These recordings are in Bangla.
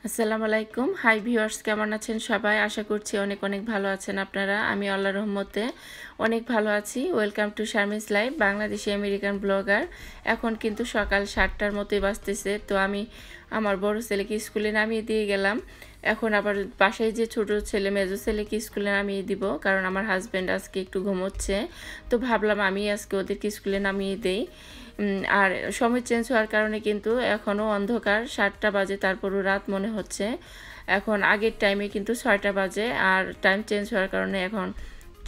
আসসালামু আলাইকুম। হাই ভিউয়ার্স, কেমন আছেন সবাই? আশা করছি অনেক অনেক ভালো আছেন আপনারা। আমি আল্লাহর রহমতে অনেক ভালো আছি। Welcome to Sharmi's life, Bangladeshi American blogger. এখন কিন্তু সকাল 7টার মতোই বাজতেছে। তো আমি আমার বড় ছেলেকে স্কুলে নামিয়ে দিয়ে গেলাম। এখন আবার বাসায় যে ছোট ছেলে মেজো ছেলেকে স্কুলে নামিয়ে দিব, কারণ আমার হাজব্যান্ড আজকে একটু ঘুমোচ্ছে। তো ভাবলাম আমি আজকে ওদেরকে স্কুলে নামিয়ে দেই। আর সময় চেঞ্জ হওয়ার কারণে কিন্তু এখনও অন্ধকার, 7টা বাজে, তারপরও রাত মনে হচ্ছে। এখন আগের টাইমে কিন্তু 6টা বাজে, আর টাইম চেঞ্জ হওয়ার কারণে এখন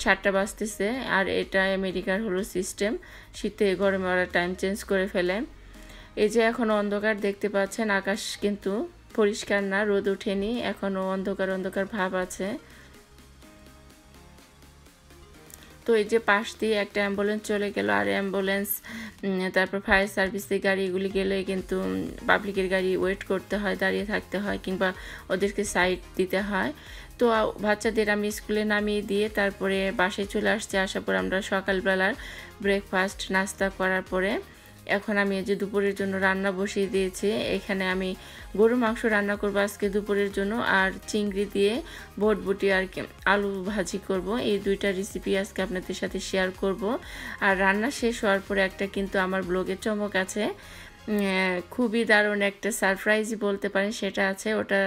7টা বাজতেছে। আর এটা আমেরিকার হলো সিস্টেম, শীতে গরমে ওরা টাইম চেঞ্জ করে ফেলে। এই যে এখনও অন্ধকার দেখতে পাচ্ছেন, আকাশ কিন্তু পরিষ্কার না, রোদ ওঠেনি, এখনও অন্ধকার অন্ধকার ভাব আছে। তো এই যে পাশ দিয়ে একটা অ্যাম্বুলেন্স চলে গেল, আর অ্যাম্বুলেন্স তারপর ফায়ার সার্ভিসের গাড়িগুলি গেলে কিন্তু পাবলিকের গাড়ি ওয়েট করতে হয়, দাঁড়িয়ে থাকতে হয়, কিংবা ওদেরকে সাইড দিতে হয়। তো বাচ্চাদের আমি স্কুলে নামিয়ে দিয়ে তারপরে বাসায় চলে আসছে। আসার পর আমরা সকালবেলার ব্রেকফাস্ট নাস্তা করার পরে এখন আমি এই যে দুপুরের জন্য রান্না বসিয়ে দিয়েছি। এখানে আমি গরুর মাংস রান্না করব আজকে দুপুরের জন্য, আর চিংড়ি দিয়ে বটবটি আর আলু ভাজি করব। এই দুইটা রেসিপি আজকে আপনাদের সাথে শেয়ার করব। আর রান্না শেষ হওয়ার পরে একটা কিন্তু আমার ব্লগে চমক আছে, খুবই দারুণ একটা সারপ্রাইজই বলতে পারেন, সেটা আছে। ওটা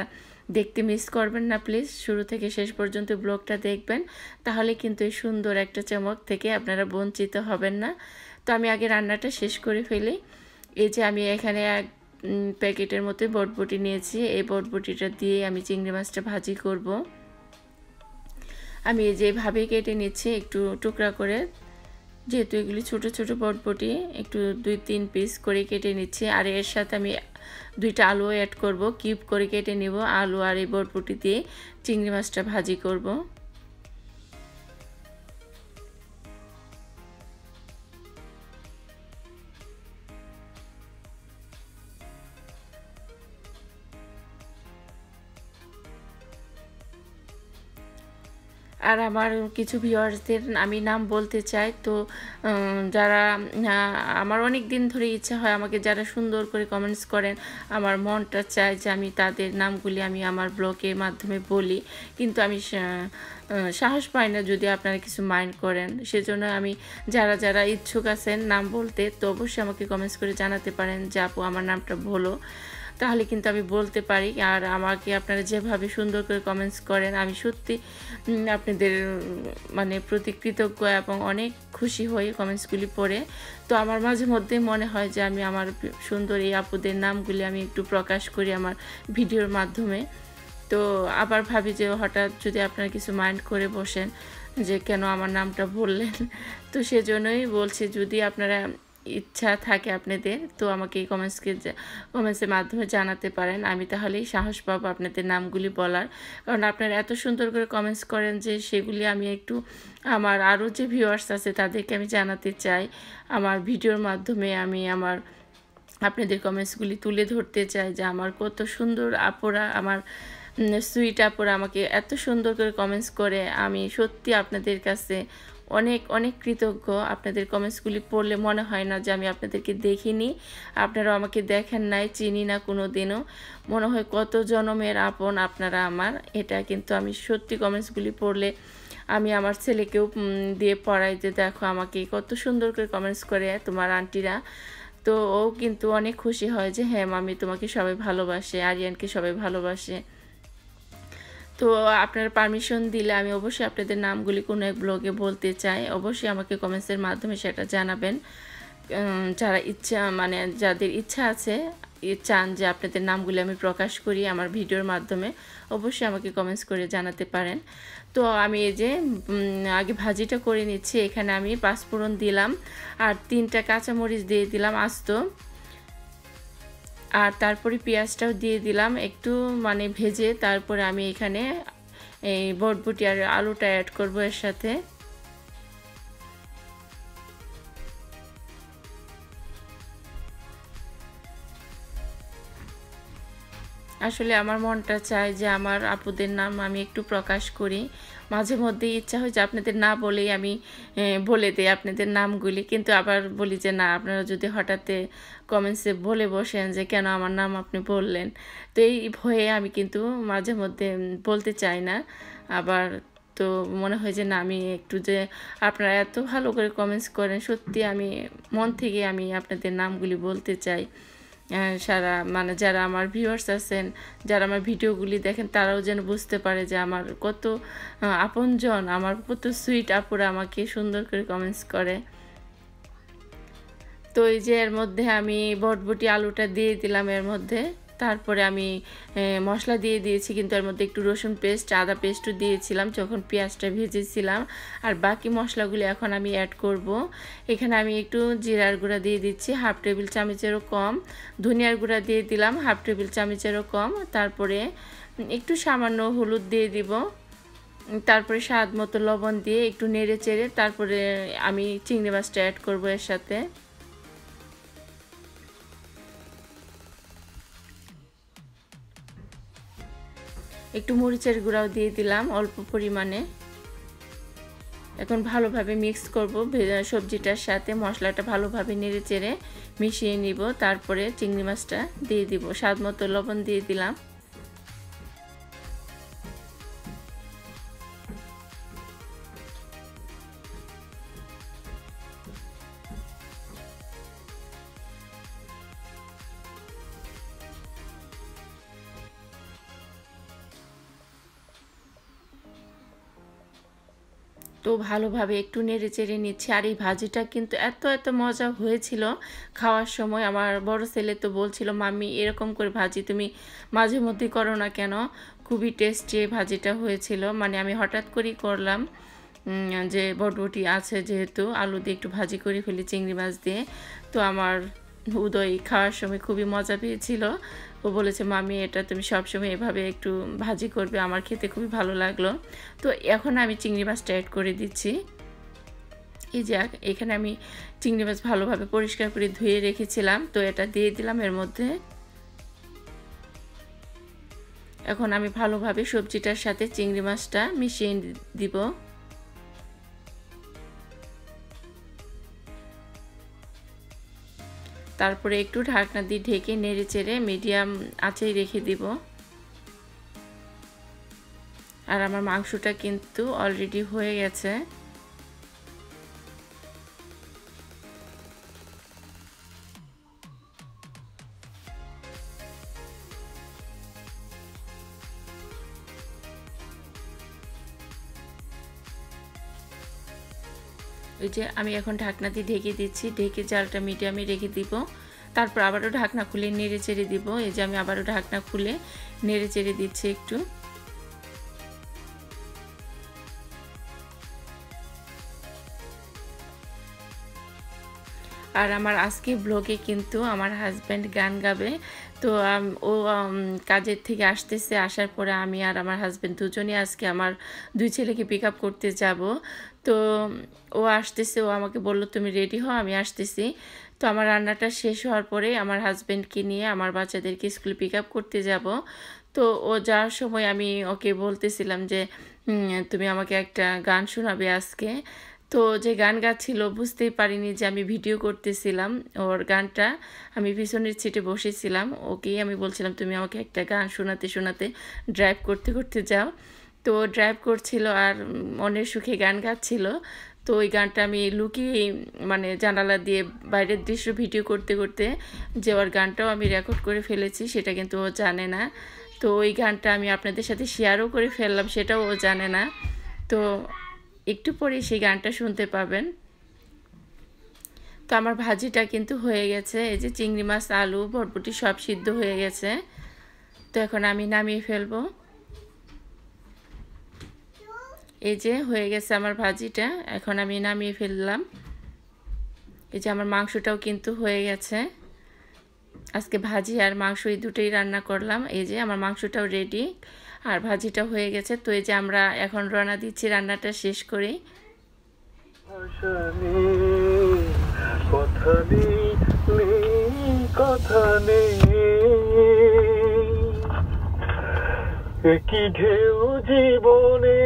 দেখতে মিস করবেন না প্লিজ, শুরু থেকে শেষ পর্যন্ত ব্লগটা দেখবেন, তাহলে কিন্তু এই সুন্দর একটা চমক থেকে আপনারা বঞ্চিত হবেন না। তো আমি আগে রান্নাটা শেষ করে ফেলি। এই যে আমি এখানে এক প্যাকেটের মতো বটবটি নিয়েছি। এই বটবটিটা দিয়ে আমি চিংড়ি মাছটা ভাজি করব। আমি এই যেভাবে কেটে নিচ্ছি একটু টুকরা করে, যেহেতু এগুলি ছোট ছোট বটবটি, একটু 2-3 পিস করে কেটে নিচ্ছি। আর এর সাথে আমি 2টা আলু অ্যাড করব, কিউব করে কেটে নিব। আলু আর এই বটবটি দিয়ে চিংড়ি মাছটা ভাজি করব। আর আমার কিছু ভিউয়ার্সদের আমি নাম বলতে চাই। তো যারা আমার অনেক দিন ধরে ইচ্ছা হয়, আমাকে যারা সুন্দর করে কমেন্টস করেন, আমার মনটা চায় যে আমি তাদের নামগুলি আমি আমার ব্লগের মাধ্যমে বলি, কিন্তু আমি সাহস পাই না, যদি আপনারা কিছু মাইন্ড করেন। সেজন্য আমি যারা যারা ইচ্ছুক আছেন নাম বলতে, তো অবশ্যই আমাকে কমেন্টস করে জানাতে পারেন যে আপু আমার নামটা বলো, তাহলে কিন্তু আমি বলতে পারি। আর আমাকে আপনারা যেভাবে সুন্দর করে কমেন্টস করেন, আমি সত্যি আপনাদের মানে প্রতি কৃতজ্ঞ এবং অনেক খুশি হই কমেন্টসগুলি পড়ে। তো আমার মাঝে মধ্যে মনে হয় যে আমি আমার সুন্দর এই আপুদের নামগুলি আমি একটু প্রকাশ করি আমার ভিডিওর মাধ্যমে। তো আবার ভাবি যে হঠাৎ যদি আপনারা কিছু মাইন্ড করে বসেন যে কেন আমার নামটা বললেন, তো সেজন্যই বলছি, যদি আপনারা ইচ্ছা থাকে আপনাদের, তো আমাকে এই কমেন্টসের মাধ্যমে জানাতে পারেন। আমি তাহলেই সাহস পাবো আপনাদের নামগুলি বলার, কারণ আপনারা এত সুন্দর করে কমেন্টস করেন যে সেগুলি আমি একটু আমার আরও যে ভিউয়ার্স আছে তাদেরকে আমি জানাতে চাই। আমার ভিডিওর মাধ্যমে আমি আমার আপনাদের কমেন্টসগুলি তুলে ধরতে চাই যে আমার কত সুন্দর আপুরা, আমার সুইট আপুরা আমাকে এত সুন্দর করে কমেন্টস করে। আমি সত্যি আপনাদের কাছে অনেক অনেক কৃতজ্ঞ। আপনাদের কমেন্টসগুলি পড়লে মনে হয় না যে আমি আপনাদেরকে দেখিনি, আপনারাও আমাকে দেখেন নাই, চিনি না কোনো দিনও, মনে হয় কত জনমের আপন আপনারা আমার। এটা কিন্তু আমি সত্যি কমেন্টসগুলি পড়লে আমি আমার ছেলেকেও দিয়ে পড়াই যে দেখো আমাকে কত সুন্দর করে কমেন্টস করে তোমার আন্টিরা। তো ও কিন্তু অনেক খুশি হয় যে হ্যাঁ মামি, তোমাকে সবাই ভালোবাসে, আরিয়ানকে সবাই ভালোবাসে। তো আপনারা পারমিশন দিলে আমি অবশ্যই আপনাদের নামগুলি কোনো এক ব্লগে বলতে চাই। অবশ্যই আমাকে কমেন্টসের মাধ্যমে সেটা জানাবেন। যারা ইচ্ছা মানে যাদের ইচ্ছা আছে, চান যে আপনাদের নামগুলি আমি প্রকাশ করি আমার ভিডিওর মাধ্যমে, অবশ্যই আমাকে কমেন্টস করে জানাতে পারেন। তো আমি এই যে আগে ভাজিটা করে নিচ্ছি। এখানে আমি পাঁচফোড়ন দিলাম, আর 3টা কাঁচামরিচ দিয়ে দিলাম আস্ত, আর তারপরে পেঁয়াজটাও দিয়ে দিলাম একটু মানে ভেজে। তারপরে আমি এখানে এই বটবটি আর আলুটা অ্যাড করব এর সাথে। আসলে আমার মনটা চায় যে আমার আপুদের নাম আমি একটু প্রকাশ করি। মাঝে মধ্যেই ইচ্ছা হয় যে আপনাদের না বলেই আমি বলে দেই আপনাদের নামগুলি। কিন্তু আবার বলি যে না, আপনারা যদি হঠাৎ কমেন্টসে বলে বসেন যে কেন আমার নাম আপনি বললেন। তো এই ভয়ে আমি কিন্তু মাঝে মধ্যে বলতে চাই না। আবার তো মনে হয় যে না, আমি একটু যে আপনারা এত ভালো করে কমেন্টস করেন, সত্যি আমি মন থেকে আমি আপনাদের নামগুলি বলতে চাই। সারা মানে যারা আমার ভিউয়ার্স আছেন, যারা আমার ভিডিওগুলি দেখেন, তারাও যেন বুঝতে পারে যে আমার কত আপনজন, আমার কত সুইট আপুরা আমাকে সুন্দর করে কমেন্টস করে। তো এই যে এর মধ্যে আমি বটবটি আলুটা দিয়ে দিলাম এর মধ্যে। তারপরে আমি মশলা দিয়ে দিয়েছি, কিন্তু এর মধ্যে একটু রসুন পেস্ট, আদা পেস্টও দিয়েছিলাম যখন পেঁয়াজটা ভেজেছিলাম। আর বাকি মশলাগুলি এখন আমি অ্যাড করব। এখানে আমি একটু জিরার গুঁড়া দিয়ে দিচ্ছি 1/2 টেবিল চামচেরও কম, ধনিয়ার গুঁড়া দিয়ে দিলাম 1/2 টেবিল চামচেরও কম, তারপরে একটু সামান্য হলুদ দিয়ে দিব, তারপরে স্বাদ মতো লবণ দিয়ে একটু নেড়ে চেড়ে তারপরে আমি চিংড়ি মাছটা অ্যাড করব এর সাথে। একটু মরিচের গুঁড়াও দিয়ে দিলাম অল্প পরিমাণে। এখন ভালোভাবে মিক্স করব সবজিটার সাথে, মশলাটা ভালোভাবে নেড়ে চেড়ে মিশিয়ে নিব। তারপরে চিংড়ি মাছটা দিয়ে দিব, স্বাদ মতো লবণ দিয়ে দিলাম। তো ভালোভাবে একটু নেড়ে চেড়ে নিচ্ছি। আর এই ভাজিটা কিন্তু এত মজা হয়েছিল খাওয়ার সময়। আমার বড় ছেলে তো বলছিল, মাম্মি এরকম করে ভাজি তুমি মাঝে মধ্যেই করো না কেন, খুবই টেস্টি ভাজিটা হয়েছিল। মানে আমি হঠাৎ করেই করলাম, যে বটবটি আছে যেহেতু, আলু দিয়ে একটু ভাজি করে ফেলি চিংড়ি মাছ দিয়ে। তো আমার উদয় খাওয়ার সময় খুবই মজা পেয়েছিল। ও বলেছে, মামি এটা তুমি সবসময় এভাবে একটু ভাজি করবে, আমার খেতে খুবই ভালো লাগলো। তো এখন আমি চিংড়ি মাছটা অ্যাড করে দিচ্ছি। এই যে এখানে আমি চিংড়ি মাছ ভালোভাবে পরিষ্কার করে ধুয়ে রেখেছিলাম, তো এটা দিয়ে দিলাম এর মধ্যে। এখন আমি ভালোভাবে সবজিটার সাথে চিংড়ি মাছটা মিশিয়ে দিব। তারপরে একটু ঢাকনা দিয়ে ঢেকে নেড়ে চেড়ে মিডিয়াম আঁচেই রেখে দিব। আর আমার মাংসটা কিন্তু অলরেডি হয়ে গেছে। ওই যে আমি এখন ঢাকনা দিয়ে ঢেকে দিচ্ছি, ঢেকে জালটা মিডিয়ামে রেখে দিব। তারপর আবারও ঢাকনা খুলে নেড়ে চেড়ে দিব। এই যে আমি আবারও ঢাকনা খুলে নেড়ে চেড়ে দিচ্ছি একটু। আর আমার আজকে ব্লগে কিন্তু আমার হাজব্যান্ড গান গাবে। তো ও কাজের থেকে আসতেছে, আসার পরে আমি আর আমার হাজব্যান্ড দুজনেই আজকে আমার 2 ছেলেকে পিক আপ করতে যাব। তো ও আসতেছে, ও আমাকে বলল তুমি রেডি হও, আমি আসতেছি। তো আমার রান্নাটা শেষ হওয়ার পরে আমার হাজব্যান্ডকে নিয়ে আমার বাচ্চাদেরকে স্কুলে পিক আপ করতে যাব। তো ও যাওয়ার সময় আমি ওকে বলতেছিলাম যে তুমি আমাকে একটা গান শোনাবে আজকে। তো যে গান গাচ্ছিল বুঝতেই পারিনি যে আমি ভিডিও করতেছিলাম ওর গানটা। আমি পিছনের সিটে বসেছিলাম, ওকেই আমি বলছিলাম তুমি আমাকে একটা গান শোনাতে শোনাতে ড্রাইভ করতে করতে যাও। তো ড্রাইভ করছিল আর মনের সুখে গান গাচ্ছিল। তো ওই গানটা আমি লুকিয়ে মানে জানালা দিয়ে বাইরের দৃশ্য ভিডিও করতে করতে যে ওর গানটাও আমি রেকর্ড করে ফেলেছি, সেটা কিন্তু ও জানে না। তো ওই গানটা আমি আপনাদের সাথে শেয়ারও করে ফেললাম, সেটাও ও জানে না। তো একটু পরেই সেই গানটা শুনতে পাবেন। তো আমার ভাজিটা কিন্তু হয়ে গেছে, এই যে চিংড়ি মাছ, আলু, বরবটি সব সিদ্ধ হয়ে গেছে। তো এখন আমি নামিয়ে ফেলবো। এই যে হয়ে গেছে আমার ভাজিটা, এখন আমি নামিয়ে ফেললাম। এই যে আমার মাংসটাও কিন্তু হয়ে গেছে। আজকে ভাজি আর মাংস এই দুটোই রান্না করলাম। এই যে আমার মাংসটাও রেডি আর ভাজিটা হয়ে গেছে। তো এই যে আমরা এখন রওনা দিচ্ছি রান্নাটা শেষ করে। কথা নেই কথা নেই একই ঢেউ জীবনে,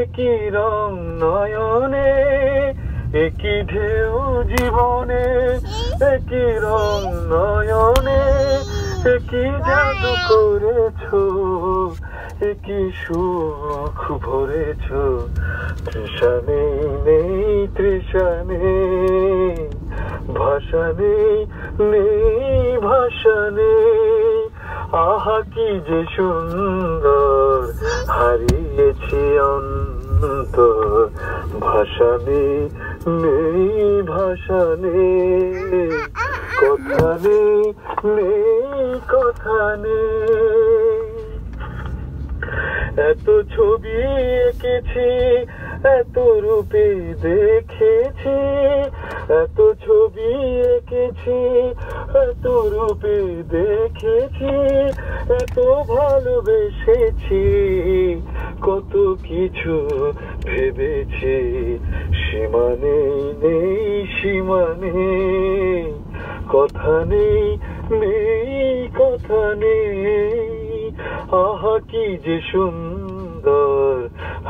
একই রং নয়নে, একই ঢেউ জীবনে, একই রং নয়নে, একই জাদু করেছো, একই সুখ ভরেছো। তৃষা নেই, নেই তৃষা নেই, ভাষা নেই, নেই ভাষা নেই। আহা কি যে সুন্দর, হারিয়েছি অন্তর। ভাষা নেই, নেই ভাষা নেই, কথা নেই, নেই কথা নেই। এত ছবি এঁকেছি, এত রূপে দেখেছি, এত ছবি এঁকেছি, এত রূপে দেখেছি, এত ভালোবেসেছি, কত কিছু ভেবেছি। সীমা নেই, নেই সীমা নেই, কথা নেই, নেই কথা নেই। আহা কি যে সুন্দর,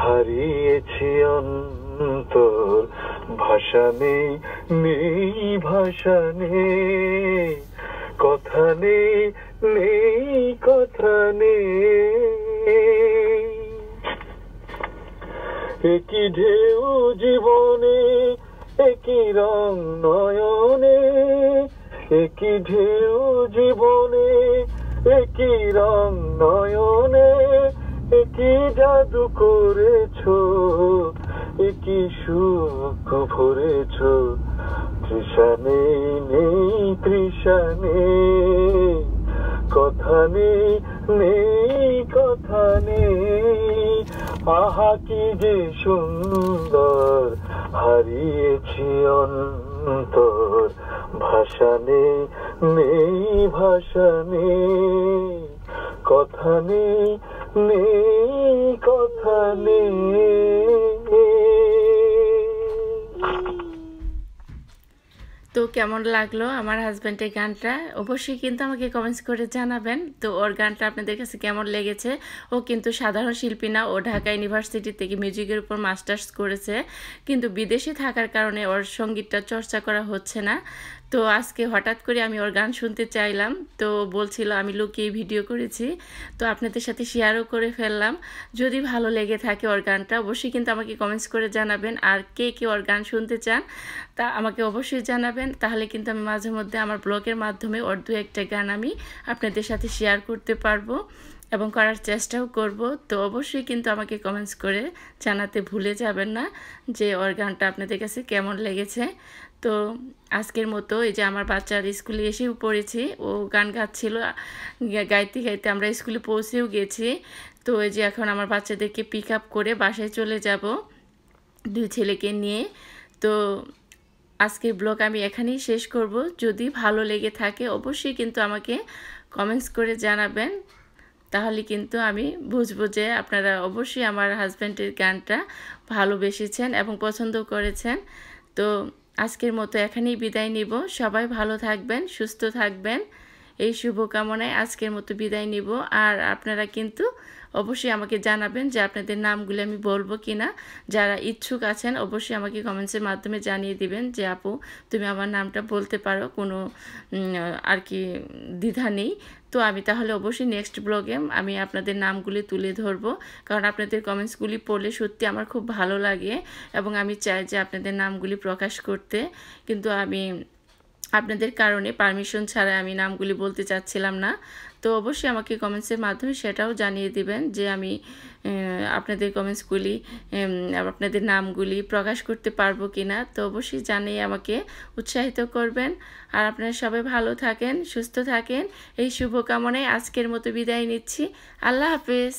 হারিয়েছি অন্তর। ভাষা নেই, নেই ভাষা নেই, কথা নেই, নেই কথা নেই। একই ঢেউ জীবনে, একই রং নয়নে, একই ঢেউ জীবনে, একই রং নয়নে, একই জাদু করেছো, একই সুখ ভরেছো। তৃষা নেই, নেই তৃষা নেই, কথা নেই, নেই কথা নেই। আহা কি যে সুন্দর, হারিয়েছি অন্তর। ভাষা নেই, নেই ভাষা নেই, কথা নেই, নেই কথা নেই। তো কেমন লাগলো আমার হাজব্যান্ডের গানটা? অবশ্যই কিন্তু আমাকে কমেন্টস করে জানাবেন। তো ওর গানটা আপনাদের কাছে কেমন লেগেছে? ও কিন্তু সাধারণ শিল্পী না, ও ঢাকা ইউনিভার্সিটি থেকে মিউজিকের উপর মাস্টার্স করেছে, কিন্তু বিদেশে থাকার কারণে ওর সঙ্গীতটা চর্চা করা হচ্ছে না। তো আজকে হঠাৎ করে আমি ওর গান শুনতে চাইলাম, তো বলছিল আমি লুকিয়ে ভিডিও করেছি, তো আপনাদের সাথে শেয়ারও করে ফেললাম। যদি ভালো লেগে থাকে ওর গানটা, অবশ্যই কিন্তু আমাকে কমেন্টস করে জানাবেন। আর কে কে ওর গান শুনতে চান তা আমাকে অবশ্যই জানাবেন, তাহলে কিন্তু আমি মাঝে মধ্যে আমার ব্লগের মাধ্যমে ওর দু একটা গান আমি আপনাদের সাথে শেয়ার করতে পারবো এবং করার চেষ্টাও করব। তো অবশ্যই কিন্তু আমাকে কমেন্টস করে জানাতে ভুলে যাবেন না যে ওর গানটা আপনাদের কাছে কেমন লেগেছে। তো আজকের মতো এই যে আমার বাচ্চার স্কুলে এসেও পড়েছি, ও গান গাচ্ছিল, গাইতে গাইতে আমরা স্কুলে পৌঁছেও গেছি। তো এই যে এখন আমার বাচ্চাদেরকে পিক আপ করে বাসায় চলে যাব দুই ছেলেকে নিয়ে। তো আজকের ব্লগ আমি এখানেই শেষ করব। যদি ভালো লেগে থাকে অবশ্যই কিন্তু আমাকে কমেন্টস করে জানাবেন, তাহলে কিন্তু আমি বুঝবো যে আপনারা অবশ্যই আমার হাজব্যান্ডের গানটা ভালোবেসেছেন এবং পছন্দ করেছেন। তো আজকের মতো এখানেই বিদায় নিব। সবাই ভালো থাকবেন, সুস্থ থাকবেন, এই শুভকামনায় আজকের মতো বিদায় নিব। আর আপনারা কিন্তু অবশ্যই আমাকে জানাবেন যে আপনাদের নামগুলো আমি বলবো কিনা। যারা ইচ্ছুক আছেন অবশ্যই আমাকে কমেন্টসের মাধ্যমে জানিয়ে দিবেন যে আপু তুমি আমার নামটা বলতে পারো, কোনো আর কি দ্বিধা নেই। তো আমি তাহলে অবশ্যই নেক্সট ব্লগে আমি আপনাদের নামগুলি তুলে ধরবো, কারণ আপনাদের কমেন্টসগুলি পড়লে সত্যি আমার খুব ভালো লাগে এবং আমি চাই যে আপনাদের নামগুলি প্রকাশ করতে, কিন্তু আমি আপনাদের কারণে পারমিশন ছাড়া আমি নামগুলি বলতে চাচ্ছিলাম না। তো অবশ্যই আমাকে কমেন্টসের মাধ্যমে সেটাও জানিয়ে দিবেন যে আমি আপনাদের কমেন্টসগুলি আপনাদের নামগুলি প্রকাশ করতে পারবো কিনা। তো অবশ্যই জানিয়ে আমাকে উৎসাহিত করবেন। আর আপনারা সবাই ভালো থাকেন, সুস্থ থাকেন, এই শুভকামনায় আজকের মতো বিদায় নিচ্ছি। আল্লাহ হাফেজ।